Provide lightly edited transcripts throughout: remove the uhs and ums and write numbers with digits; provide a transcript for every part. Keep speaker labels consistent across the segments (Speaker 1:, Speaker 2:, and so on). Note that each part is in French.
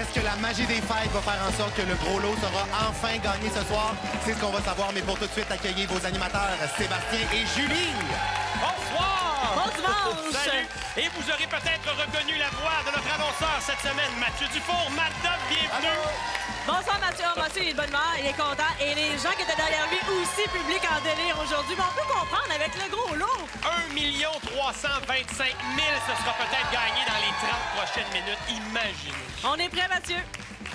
Speaker 1: Est-ce que la magie des fêtes va faire en sorte que le gros lot sera enfin gagné ce soir? C'est ce qu'on va savoir, mais pour tout de suite accueillir vos animateurs, Sébastien et Julie.
Speaker 2: Bonsoir!
Speaker 3: Bon dimanche!
Speaker 2: Salut! Et vous aurez peut-être reconnu la voix de notre annonceur cette semaine, Mathieu Dufour. Matt-Dog, bienvenue!
Speaker 3: Bonsoir Mathieu. Mathieu, il est de bonne humeur, il est content. Et les gens qui étaient derrière lui aussi, public en délire aujourd'hui. Mais on peut comprendre avec le gros lot.
Speaker 2: 1 325 000, ce sera peut-être gagné dans les 30 prochaines minutes. Imaginez.
Speaker 3: On est prêt, Mathieu?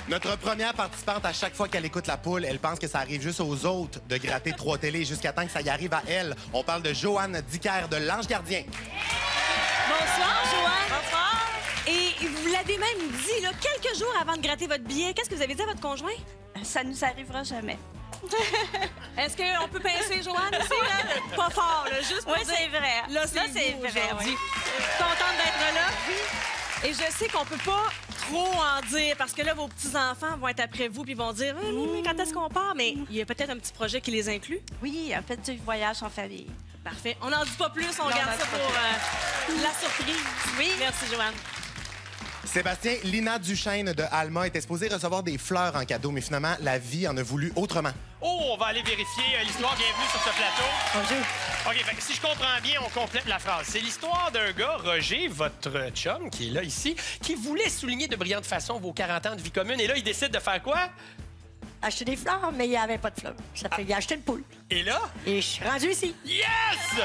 Speaker 1: Notre première participante, à chaque fois qu'elle écoute la poule, elle pense que ça arrive juste aux autres de gratter 3 télés jusqu'à temps que ça y arrive à elle. On parle de Joanne Dicker de l'Ange Gardien.
Speaker 3: Bonsoir, Joanne. Bonsoir. Et vous l'avez même dit, là, quelques jours avant de gratter votre billet, qu'est-ce que vous avez dit à votre conjoint?
Speaker 4: Ça nous arrivera jamais.
Speaker 3: Est-ce qu'on peut pincer, Joanne, aussi, là? Pas fort, là, juste pour
Speaker 4: Oui,
Speaker 3: dire...
Speaker 4: c'est vrai.
Speaker 3: Là, c'est
Speaker 4: vous
Speaker 3: vrai,
Speaker 4: aujourd'hui.
Speaker 3: oui. Contente d'être là. Et je sais qu'on peut pas trop en dire parce que là, vos petits-enfants vont être après vous puis vont dire « mais quand est-ce qu'on part? » Mais il y a peut-être un petit projet qui les inclut.
Speaker 4: Oui, un petit voyage en famille.
Speaker 3: Parfait. On n'en dit pas plus, on garde ça pour la surprise.
Speaker 4: Oui.
Speaker 3: Merci, Joanne.
Speaker 1: Sébastien, Lina Duchesne de Alma était supposée recevoir des fleurs en cadeau, mais finalement, la vie en a voulu autrement.
Speaker 2: Oh, on va aller vérifier l'histoire. Bienvenue sur ce plateau.
Speaker 3: Bonjour.
Speaker 2: OK, fait que si je comprends bien, on complète la phrase. C'est l'histoire d'un gars, Roger, votre chum, qui est là ici, qui voulait souligner de brillante façon vos 40 ans de vie commune. Et là, il décide de faire quoi?
Speaker 5: Acheter des fleurs, mais il n'y avait pas de fleurs. Ça fait qu'il a acheté une poule.
Speaker 2: Et là?
Speaker 5: Et je suis rendu ici.
Speaker 2: Yes! Wow!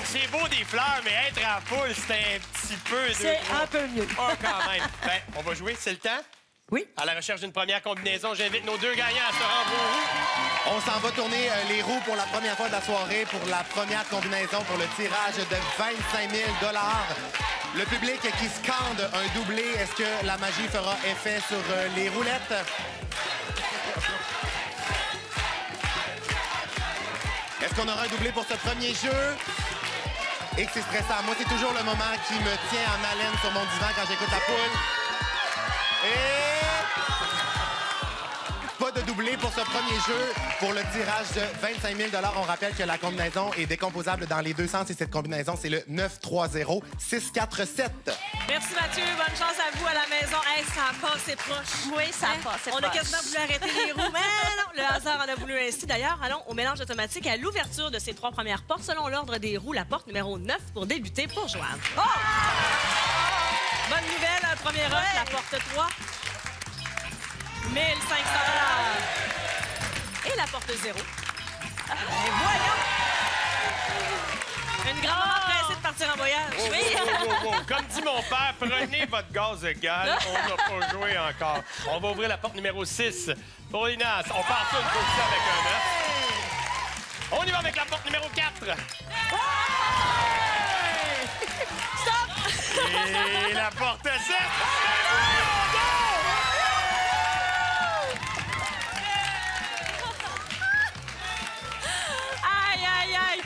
Speaker 2: C'est beau des fleurs, mais être en poule, c'est un petit peu...
Speaker 5: C'est un peu mieux.
Speaker 2: Oh, quand même. Ben, on va jouer, c'est le temps?
Speaker 5: Oui.
Speaker 2: À la recherche d'une première combinaison, j'invite nos deux gagnants à se rendre aux roues.
Speaker 1: On s'en va tourner les roues pour la première fois de la soirée pour la première combinaison pour le tirage de 25 000 $. Le public qui scande un doublé, est-ce que la magie fera effet sur les roulettes? Est-ce qu'on aura un doublé pour ce premier jeu? Et que c'est stressant. Moi, c'est toujours le moment qui me tient en haleine sur mon divan quand j'écoute la poule. Et... pas de doublé pour ce premier jeu. Pour le tirage de 25 000 $, on rappelle que la combinaison est décomposable dans les deux sens et cette combinaison, c'est le 9-3-0-6-4-7.
Speaker 3: Merci, Mathieu. Bonne chance à vous à la maison. Hey, ça a passé proche.
Speaker 4: Oui, ça passe.
Speaker 3: On a quasiment voulu arrêter les roues, mais non, le hasard en a voulu ainsi. D'ailleurs, allons au mélange automatique à l'ouverture de ces 3 premières portes. Selon l'ordre des roues, la porte numéro 9 pour débuter pour Joanne. Oh! Bonne nouvelle, première offre, la porte 3. 1 500 $. Et la porte 0. Et voyons! Une grande maman pressée de partir en voyage.
Speaker 2: Oh,
Speaker 3: Oui.
Speaker 2: oh, oh, oh. Comme dit mon père, prenez votre gaz égal. On n'a pas joué encore. On va ouvrir la porte numéro 6 pour Linas. On part ça une position avec un 9. On y va avec la porte numéro 4.
Speaker 3: Stop!
Speaker 2: Et la porte 7.
Speaker 3: Aïe, aïe, aïe!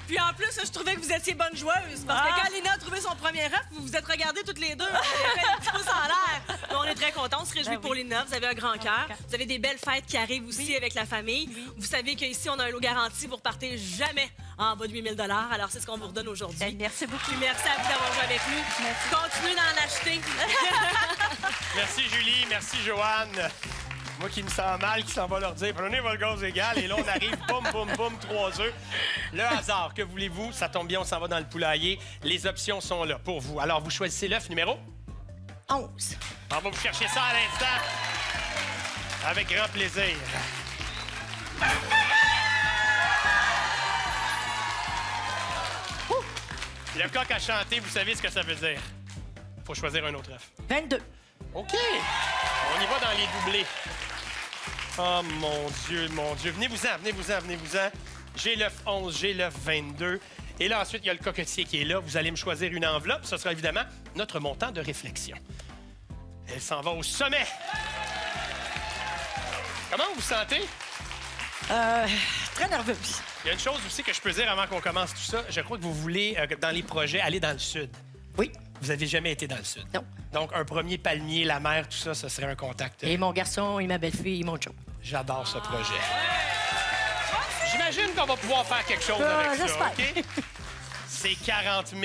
Speaker 3: Puis en plus, je trouvais que vous étiez bonne joueuse. Parce que quand Lina a trouvé son premier œuf, vous vous êtes regardées toutes les deux. Vous avez fait un petit pouce en l'air. Mais on est très contents. On se réjouit pour Lina. Vous avez un grand cœur. Vous avez des belles fêtes qui arrivent aussi avec la famille. Vous savez qu'ici, on a un lot garanti. Vous repartez jamais en bas de 8 000 $. Alors, c'est ce qu'on vous redonne aujourd'hui.
Speaker 4: Merci beaucoup.
Speaker 3: Puis merci à vous d'avoir joué avec nous.
Speaker 4: Merci.
Speaker 3: Continuez d'en acheter.
Speaker 2: Merci, Julie. Merci, Joanne. Moi qui me sens mal, qui s'en va leur dire prenez votre gaz égal. Et là, on arrive, boum, boum, boum, 3 œufs. Le hasard, que voulez-vous? Ça tombe bien, on s'en va dans le poulailler. Les options sont là pour vous. Alors, vous choisissez l'œuf numéro
Speaker 5: 11.
Speaker 2: On va vous chercher ça à l'instant. Avec grand plaisir. Le coq a chanté, vous savez ce que ça veut dire. Faut choisir un autre œuf.
Speaker 5: 22.
Speaker 2: OK. On y va dans les doublés. Oh, mon Dieu, mon Dieu. Venez-vous-en, venez-vous-en, venez-vous-en. J'ai l'œuf 11, j'ai l'œuf 22. Et là, ensuite, il y a le cocotier qui est là. Vous allez me choisir une enveloppe. Ce sera évidemment notre montant de réflexion. Elle s'en va au sommet. Comment vous vous sentez?
Speaker 5: Très nerveuse.
Speaker 2: Il y a une chose aussi que je peux dire avant qu'on commence tout ça. Je crois que vous voulez, dans les projets, aller dans le sud.
Speaker 5: Oui.
Speaker 2: Vous n'avez jamais été dans le sud.
Speaker 5: Non.
Speaker 2: Donc, un premier palmier, la mer, tout ça, ce serait un contact.
Speaker 5: Et mon garçon et ma belle-fille, mon chum.
Speaker 2: J'adore ce projet. J'imagine qu'on va pouvoir faire quelque chose avec ça,
Speaker 5: j'espère.
Speaker 2: OK? C'est 40 000 $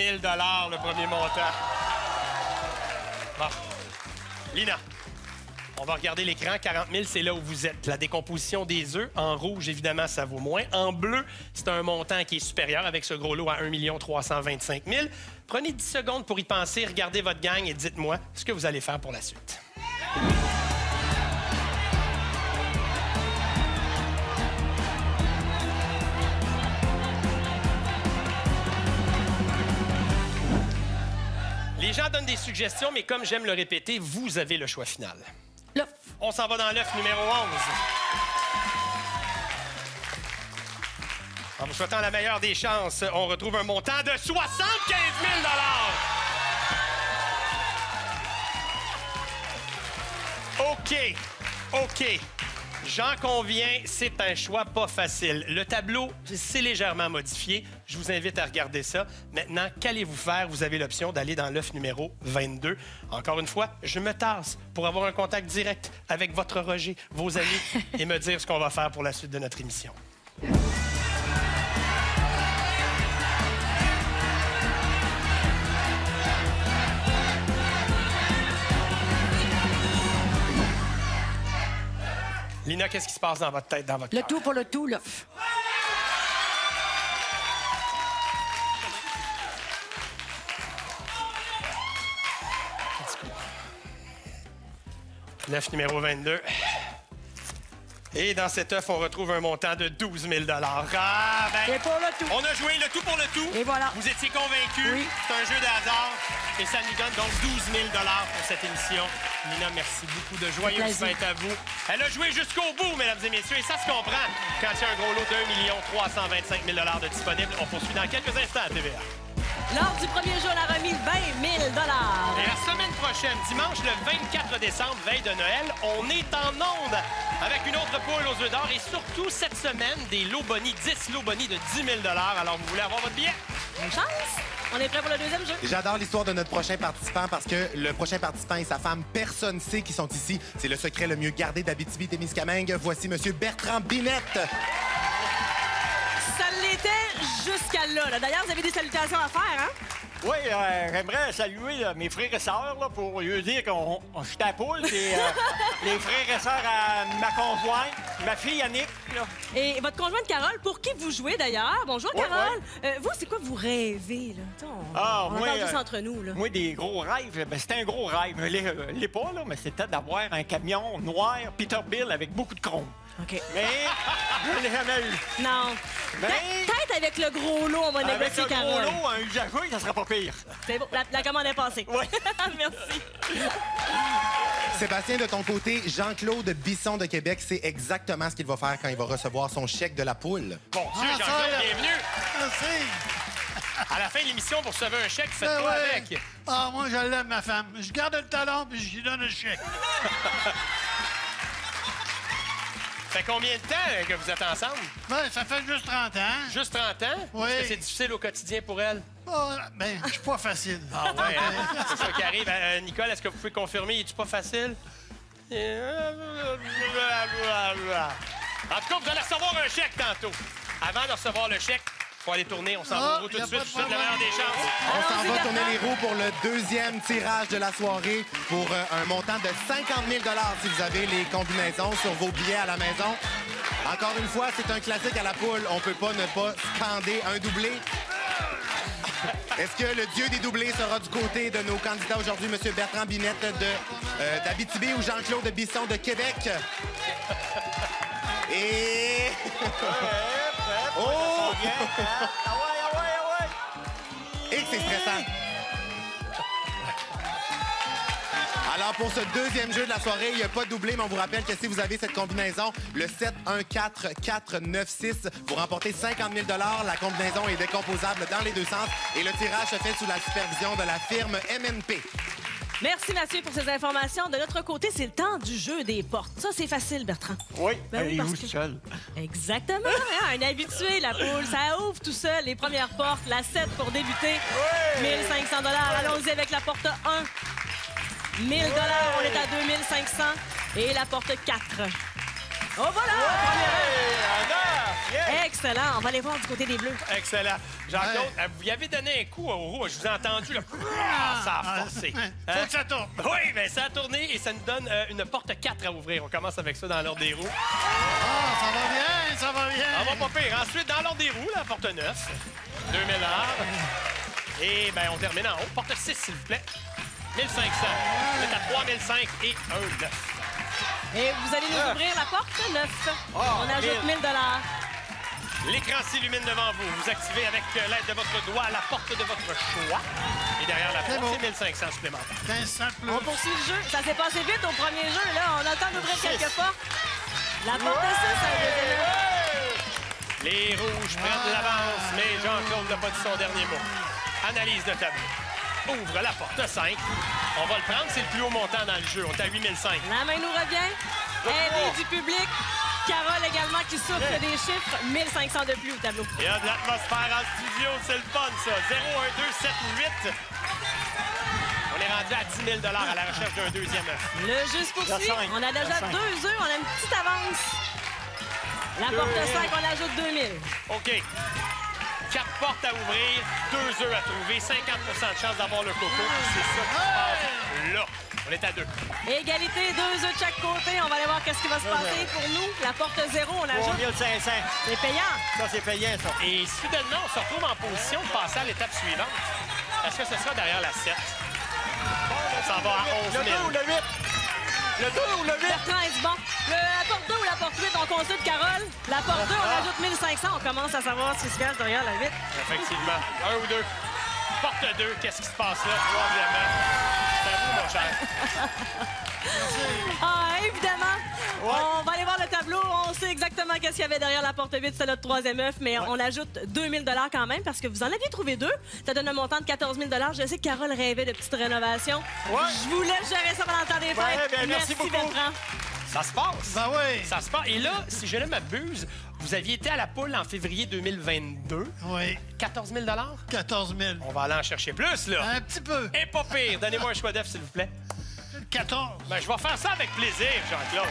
Speaker 2: le premier montant. Bon. Lina, on va regarder l'écran. 40 000, c'est là où vous êtes. La décomposition des œufs. En rouge, évidemment, ça vaut moins. En bleu, c'est un montant qui est supérieur avec ce gros lot à 1 325 000. Prenez 10 secondes pour y penser. Regardez votre gang et dites-moi ce que vous allez faire pour la suite. Les gens donnent des suggestions, mais comme j'aime le répéter, vous avez le choix final.
Speaker 5: L'œuf.
Speaker 2: On s'en va dans l'œuf numéro 11. En vous souhaitant la meilleure des chances, on retrouve un montant de 75 000 OK. J'en conviens, c'est un choix pas facile. Le tableau, c'est légèrement modifié. Je vous invite à regarder ça. Maintenant, qu'allez-vous faire? Vous avez l'option d'aller dans l'œuf numéro 22. Encore une fois, je me tasse pour avoir un contact direct avec votre Roger, vos amis, et me dire ce qu'on va faire pour la suite de notre émission. Lina, qu'est-ce qui se passe dans votre tête, dans votre
Speaker 5: Le
Speaker 2: cœur?
Speaker 5: tout pour le tout, l'œuf.
Speaker 2: L'œuf numéro 22. Et dans cet œuf, on retrouve un montant de 12 000 Ah, ben,
Speaker 5: Et pour le tout.
Speaker 2: on a joué le tout pour le tout.
Speaker 5: Et voilà.
Speaker 2: Vous étiez convaincus.
Speaker 5: Oui.
Speaker 2: C'est un jeu de hasard. Et ça nous donne donc 12 000 pour cette émission. Lina, merci beaucoup. De joyeuses fêtes à vous. Elle a joué jusqu'au bout, mesdames et messieurs. Et ça se comprend quand il y a un gros lot de 1 325 000 de disponible. On poursuit dans quelques instants à TVA.
Speaker 3: Lors du premier jour, on a remis 20 000
Speaker 2: Et la semaine prochaine, dimanche le 24 décembre, veille de Noël, on est en onde avec une autre poule aux œufs d'or et surtout cette semaine, des lots bonus, 10 lots bonus de 10 000 Alors, vous voulez avoir votre billet?
Speaker 3: Bonne chance! On est prêt pour le deuxième jeu?
Speaker 1: J'adore l'histoire de notre prochain participant parce que le prochain participant et sa femme, personne ne sait qu'ils sont ici. C'est le secret le mieux gardé d'Abitibi-Témiscamingue. Voici M. Bertrand Binette.
Speaker 3: Ça l'était jusqu'à là. D'ailleurs, vous avez des salutations à faire, hein?
Speaker 6: Oui, j'aimerais saluer mes frères et sœurs là, pour lui dire qu'on je suis à poule. Et, les frères et sœurs à ma conjointe, ma fille Annick. Là.
Speaker 3: Et votre conjointe Carole, pour qui vous jouez d'ailleurs? Bonjour,
Speaker 6: Ouais,
Speaker 3: Carole. Vous, c'est quoi vous rêvez, là? On parle juste entre nous, là.
Speaker 6: Moi, des gros rêves, ben, c'était un gros rêve. Je l'ai pas, là, mais c'était d'avoir un camion noir Peterbilt avec beaucoup de chrome.
Speaker 3: OK.
Speaker 6: Mais je l'ai jamais eu.
Speaker 3: Non.
Speaker 6: Mais-
Speaker 3: Peut-être avec le gros lot, on va
Speaker 6: Avec
Speaker 3: négocier,
Speaker 6: un gros
Speaker 3: Carole.
Speaker 6: lot, un usagé, ça sera pas pire.
Speaker 3: C'est bon, la commande est passée.
Speaker 6: Oui.
Speaker 3: Merci.
Speaker 1: Sébastien, de ton côté, Jean-Claude Bisson de Québec, c'est exactement ce qu'il va faire quand il va recevoir son chèque de la poule.
Speaker 2: Bon Dieu,
Speaker 7: Ah,
Speaker 2: Jean-Claude,
Speaker 7: ça, là.
Speaker 2: bienvenue.
Speaker 7: Merci.
Speaker 2: À la fin de l'émission, vous recevez un chèque, faites
Speaker 7: Ben
Speaker 2: quoi
Speaker 7: ouais.
Speaker 2: avec?
Speaker 7: Ah, moi, je l'aime, ma femme. Je garde le talon puis je lui donne le chèque.
Speaker 2: Ça fait combien de temps que vous êtes ensemble?
Speaker 7: Ben, ça fait juste 30 ans.
Speaker 2: Juste 30 ans?
Speaker 7: Oui.
Speaker 2: Est-ce que c'est difficile au quotidien pour elle?
Speaker 7: Ben, je suis pas facile.
Speaker 2: Ah ouais, hein? C'est ça qui arrive. Nicole, est-ce que vous pouvez confirmer? Es-tu pas facile? En tout cas, vous allez recevoir un chèque tantôt. Avant de recevoir le chèque, faut aller tourner. On s'en va au roue tout de
Speaker 7: y a
Speaker 2: suite.
Speaker 7: pas
Speaker 2: Je
Speaker 7: de
Speaker 2: vous souhaite la meilleure des chances.
Speaker 1: On s'en
Speaker 3: Allons-y,
Speaker 1: va tourner
Speaker 3: Bertrand.
Speaker 1: les roues pour le deuxième tirage de la soirée pour un montant de 50 000 si vous avez les combinaisons sur vos billets à la maison. Encore une fois, c'est un classique à la poule. On peut pas ne pas scander un doublé. Est-ce que le dieu des doublés sera du côté de nos candidats aujourd'hui, M. Bertrand Binette d'Abitibi ou Jean-Claude Bisson de Québec? Et... Oh! Et que c'est stressant. Alors, pour ce deuxième jeu de la soirée, il n'y a pas de doublé, mais on vous rappelle que si vous avez cette combinaison, le 7-1-4-4-9-6, vous remportez 50 000 La combinaison est décomposable dans les deux sens et le tirage se fait sous la supervision de la firme MNP.
Speaker 3: Merci, Mathieu, pour ces informations. De notre côté, c'est le temps du jeu des portes. Ça, c'est facile, Bertrand.
Speaker 6: Oui,
Speaker 3: Ben oui,
Speaker 6: elle est
Speaker 3: parce
Speaker 6: où
Speaker 3: que-
Speaker 6: seule?
Speaker 3: Exactement. Hein, un habitué, la poule. Ça ouvre tout seul. Les premières portes. La 7 pour débuter. 1 500 Allons-y avec la porte 1. 1 000 on est à 2 500. Et la porte 4. Oh, voilà! Première heure.
Speaker 6: Yeah.
Speaker 3: Excellent. On va aller voir du côté des Bleus.
Speaker 2: Excellent. Jean-Claude, vous y avez donné un coup au roue. Je vous ai entendu, là. Ça a forcé.
Speaker 7: Faut que ça tourne.
Speaker 2: Oui, bien, ça a tourné et ça nous donne une porte 4 à ouvrir. On commence avec ça dans l'ordre des roues.
Speaker 7: Ah, ça va bien, ça va bien.
Speaker 2: On va pas pire. Ensuite, dans l'ordre des roues, la porte 9. 2000 $. Et bien, on termine en haut. Porte 6, s'il vous plaît. 1500. On est à 3005 et un 9.
Speaker 3: Et vous allez nous ouvrir la porte 9. On ajoute 1000 $.
Speaker 2: L'écran s'illumine devant vous. Vous activez avec l'aide de votre doigt la porte de votre choix. Et derrière la porte, c'est 1500 supplémentaires.
Speaker 7: 1500 plus.
Speaker 3: On poursuit le jeu. Ça s'est passé vite au premier jeu. Là, on a le temps d'ouvrir quelques portes. La porte 6, ça va être
Speaker 2: Les rouges prennent l'avance, mais Jean-Claude n'a pas dit son dernier mot. Analyse de tableau. Ouvre la porte 5. On va le prendre, c'est le plus haut montant dans le jeu. On est à 8005.
Speaker 3: La main nous revient. Aidé du public. Carole également qui souffle des chiffres. 1500 de plus au tableau.
Speaker 2: Il y a de l'atmosphère en studio, c'est le fun, ça. 0, 1, 2, 7, 8. On est rendu à 10 000 $ à la recherche d'un deuxième œuf.
Speaker 3: Le jeu se poursuit. On a déjà 2 œufs. On a une petite avance. La porte 5, on ajoute 2000.
Speaker 2: OK. 4 portes à ouvrir, 2 œufs à trouver, 50 de chance d'avoir le coco. C'est ça qui se passe là. On est à 2.
Speaker 3: Égalité, 2 œufs de chaque côté. On va aller voir qu'est-ce qui va se passer pour nous. La porte 0, on ajoute.
Speaker 6: 3500.
Speaker 3: C'est payant.
Speaker 6: Ça, c'est payant, ça.
Speaker 2: Et soudainement, on se retrouve en position de passer à l'étape suivante. Est-ce que ce sera derrière la 7? On s'en va à 11 000.
Speaker 6: Le 2 ou le 8? Le 2 ou le 8?
Speaker 3: Bertrand est bon. La porte 2 ou la porte 8, on consulte Carole. La porte 2, on ajoute 1500. On commence à savoir ce qui se cache derrière la 8.
Speaker 2: Effectivement. 1 ou 2. Porte 2, qu'est-ce qui se passe là? Troisièmement. C'est à vous, mon cher.
Speaker 3: Ah, évidemment. On va aller voir le tableau. On sait exactement qu'est-ce qu'il y avait derrière la porte 8. C'est notre troisième œuf, mais on ajoute 2000 $ quand même parce que vous en aviez trouvé 2. Ça donne un montant de 14 000 $. Je sais que Carole rêvait de petites rénovations.
Speaker 6: Ouais.
Speaker 3: Je vous laisse gérer ça pendant le temps des fêtes.
Speaker 6: Ouais, bien, merci beaucoup.
Speaker 3: Bertrand.
Speaker 2: Ça se passe.
Speaker 7: Ben oui.
Speaker 2: Ça se passe. Et là, si je ne m'abuse, vous aviez été à la poule en février 2022.
Speaker 7: Oui.
Speaker 2: 14 000 $.
Speaker 7: 14 000.
Speaker 2: On va aller en chercher plus, là.
Speaker 7: Un petit peu.
Speaker 2: Et pas pire. Donnez-moi un choix d'œuf, s'il vous plaît.
Speaker 7: 14.
Speaker 2: Ben, je vais faire ça avec plaisir, Jean-Claude.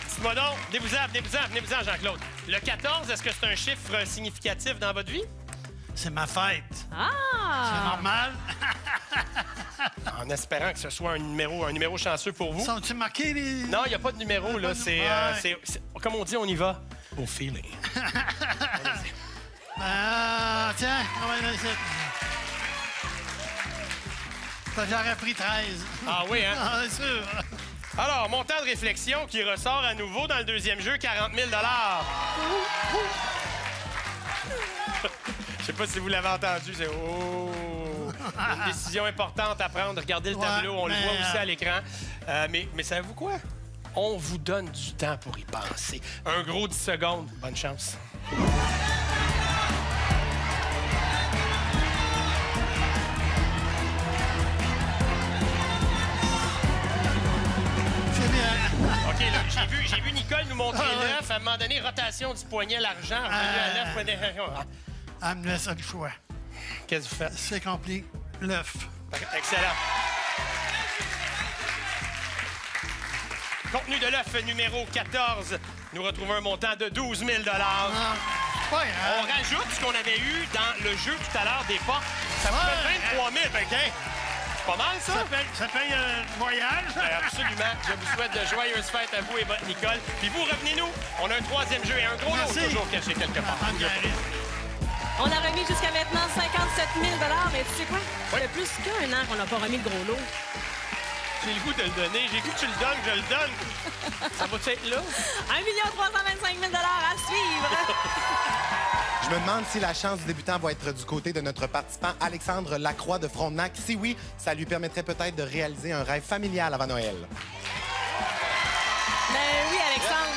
Speaker 2: Dites-moi donc, venez-vous-en, Jean-Claude. Le 14, est-ce que c'est un chiffre significatif dans votre vie?
Speaker 7: C'est ma fête. C'est
Speaker 3: Ah!
Speaker 7: normal.
Speaker 2: En espérant que ce soit un numéro chanceux pour vous.
Speaker 7: Sont-ils marqués les...
Speaker 2: Non, il n'y a pas de numéro, là. C'est, comme on dit, on y va au feeling.
Speaker 7: Ah, tiens, on va aller ici. J'aurais pris 13.
Speaker 2: Ah oui, hein?
Speaker 7: Ah, c'est sûr.
Speaker 2: Alors, mon temps de réflexion qui ressort à nouveau dans le deuxième jeu, 40 000 $. Je sais pas si vous l'avez entendu, c'est une décision importante à prendre. Regardez le tableau, on le voit aussi à l'écran. Mais savez-vous quoi? On vous donne du temps pour y penser. Un gros 10 secondes. Bonne chance.
Speaker 7: C'est bien.
Speaker 2: OK, là, j'ai vu Nicole nous montrer l'œuf. À un moment donné, rotation du poignet, l'argent, revenu à l'œuf.
Speaker 7: Elle me laisse le choix.
Speaker 2: Qu'est-ce que vous faites?
Speaker 7: C'est compris. L'œuf.
Speaker 2: Excellent. Contenu de l'œuf numéro 14. Nous retrouvons un montant de 12 000 $.
Speaker 7: Pas
Speaker 2: On
Speaker 7: grave.
Speaker 2: rajoute ce qu'on avait eu dans le jeu tout à l'heure des portes. Ça vous fait 23 000, hein? C'est pas mal, ça?
Speaker 7: Ça paye le voyage.
Speaker 2: Absolument. Je vous souhaite de joyeuses fêtes à vous et votre Nicole. Puis vous, revenez-nous. On a un troisième jeu et un gros lot
Speaker 7: Merci.
Speaker 2: toujours caché quelque part.
Speaker 3: On a remis jusqu'à maintenant 57 000 $. Mais tu sais quoi? Ça fait plus qu'un an qu'on n'a pas remis le gros lot.
Speaker 2: J'ai le goût de le donner. J'ai le goût que tu le donnes, je le donne. Ça va-tu être là?
Speaker 3: 1 325 000 $ à suivre.
Speaker 1: Je me demande si la chance du débutant va être du côté de notre participant Alexandre Lacroix de Frontenac. Si oui, ça lui permettrait peut-être de réaliser un rêve familial avant Noël.
Speaker 3: Ben oui, Alexandre.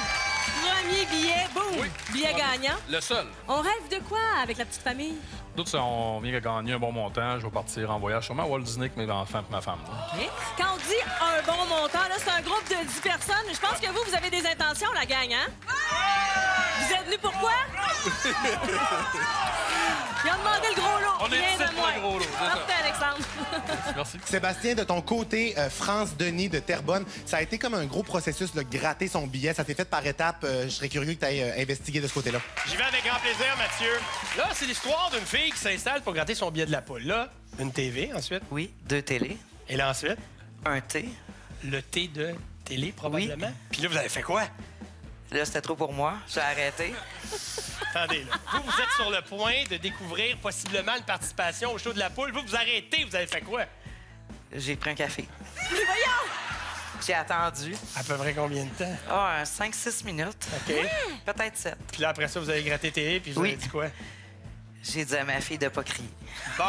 Speaker 3: Premier billet, boum! Billet gagnant.
Speaker 8: Le seul.
Speaker 3: On rêve de quoi avec la petite famille?
Speaker 8: D'autres, on vient de gagner un bon montant. Je vais partir en voyage sûrement à Walt Disney avec mes enfants et ma femme.
Speaker 3: OK. Quand on dit un bon montant, là, c'est un groupe de 10 personnes. Je pense que vous avez des intentions, la gang, hein? Vous êtes venus pourquoi? Ils ont demandé le gros lot.
Speaker 8: On est
Speaker 3: Rien
Speaker 8: ici
Speaker 3: de
Speaker 8: pour
Speaker 3: moins.
Speaker 8: le gros lot, c'est ça.
Speaker 3: Parfait, Alexandre.
Speaker 8: Merci.
Speaker 1: Sébastien, de ton côté, France Denis de Terrebonne, ça a été comme un gros processus de gratter son billet. Ça s'est fait par étapes. Je serais curieux que tu ailles investiguer de ce côté-là.
Speaker 2: J'y vais avec grand plaisir, Mathieu. Là, c'est l'histoire d'une fille qui s'installe pour gratter son billet de la poule. Là, une TV, ensuite.
Speaker 9: Oui, 2 télés,
Speaker 2: Et là, ensuite,
Speaker 9: un thé.
Speaker 2: le thé de télé, probablement. Puis là, vous avez fait quoi?
Speaker 9: Là, c'était trop pour moi. J'ai arrêté.
Speaker 2: Attendez, là. Vous êtes sur le point de découvrir possiblement une participation au show de la poule. Vous arrêtez. Vous avez fait quoi?
Speaker 9: J'ai pris un café.
Speaker 3: Mais voyons!
Speaker 9: J'ai attendu.
Speaker 2: À peu près combien de temps?
Speaker 9: Ah, 5-6 minutes.
Speaker 2: OK.
Speaker 9: Peut-être 7.
Speaker 2: Puis là, après ça, vous avez gratté télé, puis vous
Speaker 9: Oui.
Speaker 2: avez dit quoi?
Speaker 9: J'ai dit à ma fille de pas crier.
Speaker 2: Bon.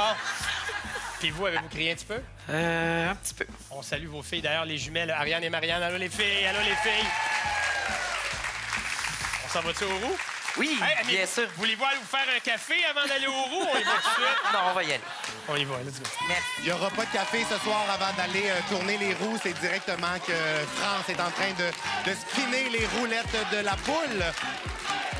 Speaker 2: Puis vous, avez-vous crié un petit peu?
Speaker 9: Un petit peu.
Speaker 2: On salue vos filles, d'ailleurs, les jumelles, Ariane et Marianne. Allô, les filles! Allô, les filles! On s'en va-tu au roux?
Speaker 9: Oui,
Speaker 2: Hey, mais
Speaker 9: bien sûr.
Speaker 2: Voulez-vous aller vous faire un café avant d'aller au roux? On y va tout de suite?
Speaker 9: Non, on va y aller.
Speaker 2: On y va, let's go.
Speaker 9: Merci.
Speaker 1: Il n'y aura pas de café ce soir avant d'aller tourner les roues. C'est directement que France est en train de spinner les roulettes de la poule.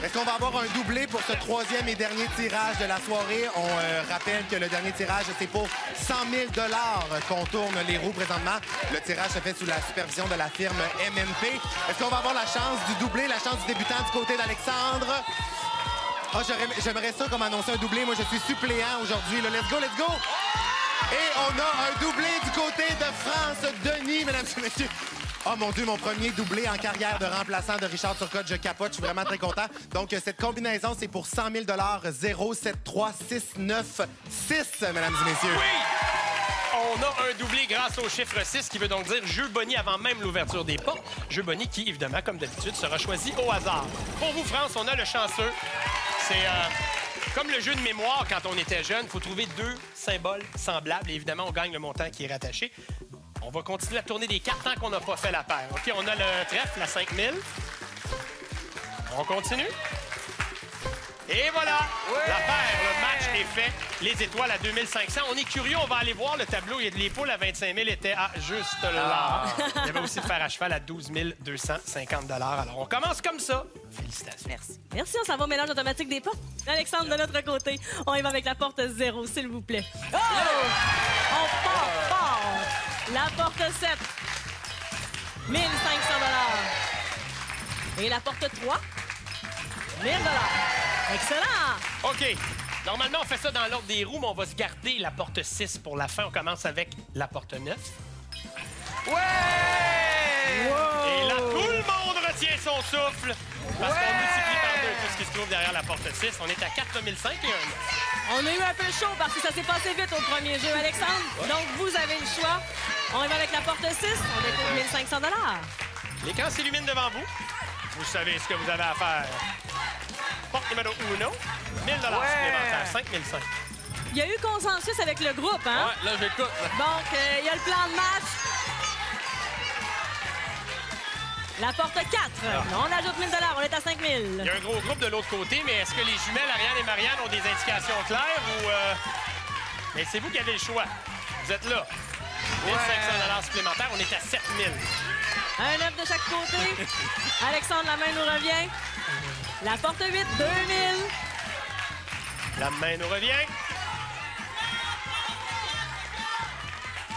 Speaker 1: Est-ce qu'on va avoir un doublé pour ce troisième et dernier tirage de la soirée? On rappelle que le dernier tirage, c'est pour 100 000 $ qu'on tourne les roues présentement. Le tirage se fait sous la supervision de la firme MNP. Est-ce qu'on va avoir la chance du doublé, la chance du débutant du côté d'Alexandre? Ah, j'aimerais ça comme annoncer un doublé. Moi, je suis suppléant aujourd'hui. Là, let's go, let's go! Et on a un doublé du côté de France Denis, mesdames et messieurs. Oh mon Dieu, mon premier doublé en carrière de remplaçant de Richard Turcotte. Je capote, je suis vraiment très content. Donc, cette combinaison, c'est pour 100 000 $ 0 7 3 6 9 6, mesdames et messieurs.
Speaker 2: Oui! On a un doublé grâce au chiffre 6, qui veut donc dire jeu Bonnie avant même l'ouverture des portes. Jeu Bonnie qui, évidemment, comme d'habitude, sera choisi au hasard. Pour vous, France, on a le chanceux. C'est comme le jeu de mémoire quand on était jeune. Il faut trouver 2 symboles semblables. Et évidemment, on gagne le montant qui est rattaché. On va continuer à tourner des cartes tant qu'on n'a pas fait la paire. OK, on a le trèfle, la 5000. On continue. Et voilà! La paire, le match est fait. Les étoiles à 2500. On est curieux, on va aller voir le tableau. Les poules à 25 000 étaient à juste là. Il y avait aussi le fer à cheval à 12 250 $. Alors, on commence comme ça. Félicitations.
Speaker 9: Merci.
Speaker 3: Merci, on s'en va au mélange automatique des portes. Alexandre, de notre côté, on y va avec la porte 0, s'il vous plaît. Oh! On part fort! La porte 7, 1 500 $. Et la porte 3, 1 000 $. Excellent!
Speaker 2: OK. Normalement, on fait ça dans l'ordre des roues, mais on va se garder la porte 6 pour la fin. On commence avec la porte 9.
Speaker 9: Ouais!
Speaker 2: Et là, tout le monde retient son souffle parce qu'on multiplie par 2 tout ce qui se trouve derrière la porte 6. On est à 4005 et 1 9.
Speaker 3: On a eu un peu chaud parce que ça s'est passé vite au premier jeu, Alexandre. Donc, vous avez le choix. On y va avec la porte 6. On découvre 1 500 $.
Speaker 2: L'écran s'illumine devant vous. Vous savez ce que vous avez à faire. Porte numéro 1, 1 000 $ supplémentaires, 5005.
Speaker 3: Il y a eu consensus avec le groupe, hein?
Speaker 8: Ouais, là, j'écoute.
Speaker 3: Donc, il y a le plan de match. La porte 4. On ajoute 1 000 $. On est à 5 000.
Speaker 2: Il y a un gros groupe de l'autre côté, mais est-ce que les jumelles Ariane et Marianne ont des indications claires ou... Mais c'est vous qui avez le choix. Vous êtes là. 1 500 $ supplémentaires, on est à 7 000.
Speaker 3: Un 9 de chaque côté. Alexandre, la main nous revient. La porte 8, 2 000.
Speaker 2: La main nous revient.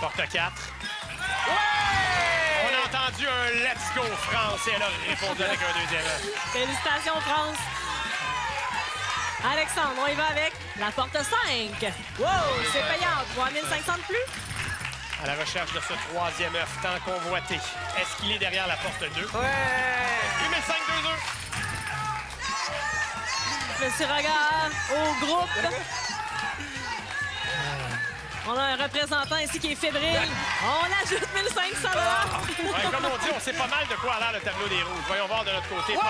Speaker 2: Porte 4. On a entendu un « Let's go, France » et elle a répondu avec un deuxième.
Speaker 3: Félicitations, France. Alexandre, on y va avec la porte 5. Wow, c'est payant. 3 500 de plus.
Speaker 2: À la recherche de ce troisième œuf tant convoité. Est-ce qu'il est derrière la porte 2?
Speaker 9: Ouais!
Speaker 2: 8500 2-2.
Speaker 3: Petit regard au groupe. On a un représentant ici qui est fébrile. On ajoute 1 500 $.
Speaker 2: Ouais, comme on dit, on sait pas mal de quoi a l'air le tableau des rouges. Voyons voir de notre côté. Porte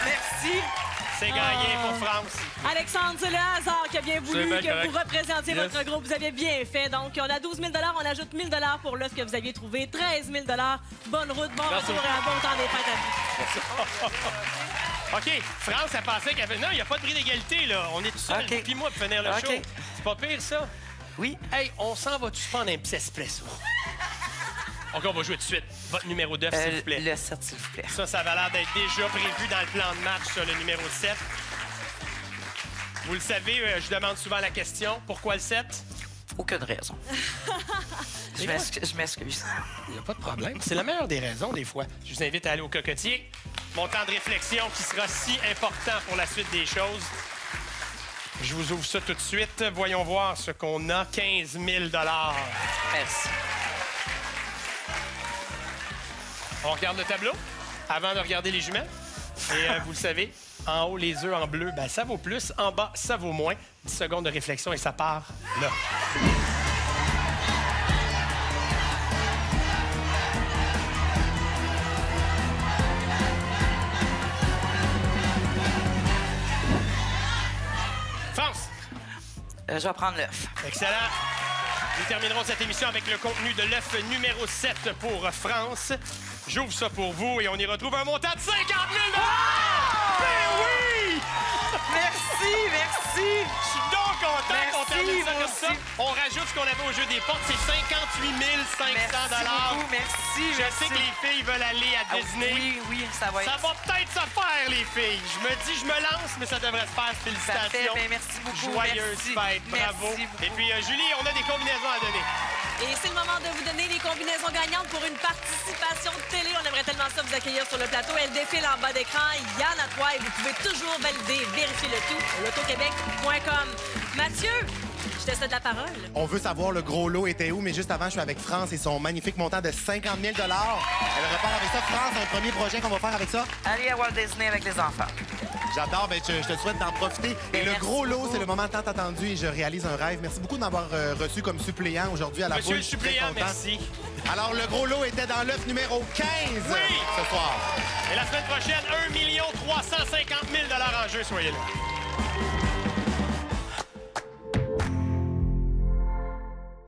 Speaker 9: Merci!
Speaker 2: 8. C'est gagné pour France.
Speaker 3: Alexandre, c'est le hasard qui a bien voulu
Speaker 8: bien
Speaker 3: que
Speaker 8: correct.
Speaker 3: vous représentiez
Speaker 8: Yes.
Speaker 3: votre groupe. Vous avez bien fait. Donc, on a 12 000 $. On ajoute 1 000 $ pour l'œuf que vous aviez trouvé. 13 000 $. Bonne route, bon
Speaker 8: Merci.
Speaker 3: retour et un bon temps des fêtes à vous.
Speaker 2: OK, France, elle pensait qu'il y avait... Non, il n'y a pas de bris d'égalité, là. On est tout seul,
Speaker 9: OK.
Speaker 2: puis moi, pour finir le
Speaker 9: OK.
Speaker 2: show. C'est pas pire, ça?
Speaker 9: Oui.
Speaker 2: Hey, on s'en va-tu prendre un petit espresso? OK, on va jouer tout de suite. Votre numéro 9, s'il vous plaît.
Speaker 9: Le 7, s'il vous plaît.
Speaker 2: Ça avait l'air d'être déjà prévu dans le plan de match, ça, le numéro 7. Vous le savez, je demande souvent la question. Pourquoi le 7?
Speaker 9: Aucune raison. Je m'excuse.
Speaker 2: Il n'y a pas de problème. C'est la meilleure des raisons, des fois. Je vous invite à aller au cocotier. Mon temps de réflexion qui sera si important pour la suite des choses. Je vous ouvre ça tout de suite. Voyons voir ce qu'on a. 15 000 $.
Speaker 9: Merci.
Speaker 2: On regarde le tableau avant de regarder les jumelles. Et vous le savez, en haut, les œufs en bleu, ben, ça vaut plus. En bas, ça vaut moins. 10 secondes de réflexion et ça part là. France!
Speaker 9: Je vais prendre l'œuf.
Speaker 2: Excellent. Nous terminerons cette émission avec le contenu de l'œuf numéro 7 pour France. J'ouvre ça pour vous et on y retrouve un montant de 50 000 $! Ben oui!
Speaker 9: Merci, merci.
Speaker 2: Je suis donc content qu'on termine ça
Speaker 9: moi
Speaker 2: comme ça.
Speaker 9: aussi.
Speaker 2: On rajoute ce qu'on avait au jeu des portes, c'est 58 500 $.
Speaker 9: Merci.
Speaker 2: Je sais que les filles veulent aller à Disney.
Speaker 9: Oui, ça va être...
Speaker 2: Ça va peut-être se faire, les filles. Je me dis, je me lance, mais ça devrait se faire. Félicitations.
Speaker 9: Ben, merci beaucoup.
Speaker 2: Joyeuse fête. Bravo.
Speaker 9: Merci beaucoup.
Speaker 2: Et puis, Julie, on a des combinaisons à donner.
Speaker 3: Et c'est le moment de vous donner les combinaisons gagnantes pour une participation de télé. On aimerait tellement ça vous accueillir sur le plateau. Elle défile en bas d'écran. Il y en a 3 et vous pouvez toujours valider, vérifier le tout au lotoquebec.com. Mathieu, je te cède la parole.
Speaker 1: On veut savoir le gros lot était où, mais juste avant, je suis avec France et son magnifique montant de 50 000 $. Elle repart avec ça. France, un premier projet qu'on va faire avec ça?
Speaker 9: Allez à Walt Disney avec les enfants.
Speaker 1: J'adore, ben, je te souhaite d'en profiter. Et le
Speaker 9: merci
Speaker 1: gros lot,
Speaker 9: beaucoup.
Speaker 1: c'est le moment tant attendu et je réalise un rêve. Merci beaucoup de m'avoir reçu comme suppléant aujourd'hui à la
Speaker 2: Monsieur
Speaker 1: boule.
Speaker 2: le
Speaker 1: Je suis très
Speaker 2: suppléant,
Speaker 1: content.
Speaker 2: merci.
Speaker 1: Alors, le gros lot était dans l'œuf numéro 15
Speaker 2: Oui!
Speaker 1: ce soir.
Speaker 2: Et la semaine prochaine, 1 350 000 $ en jeu, soyez là.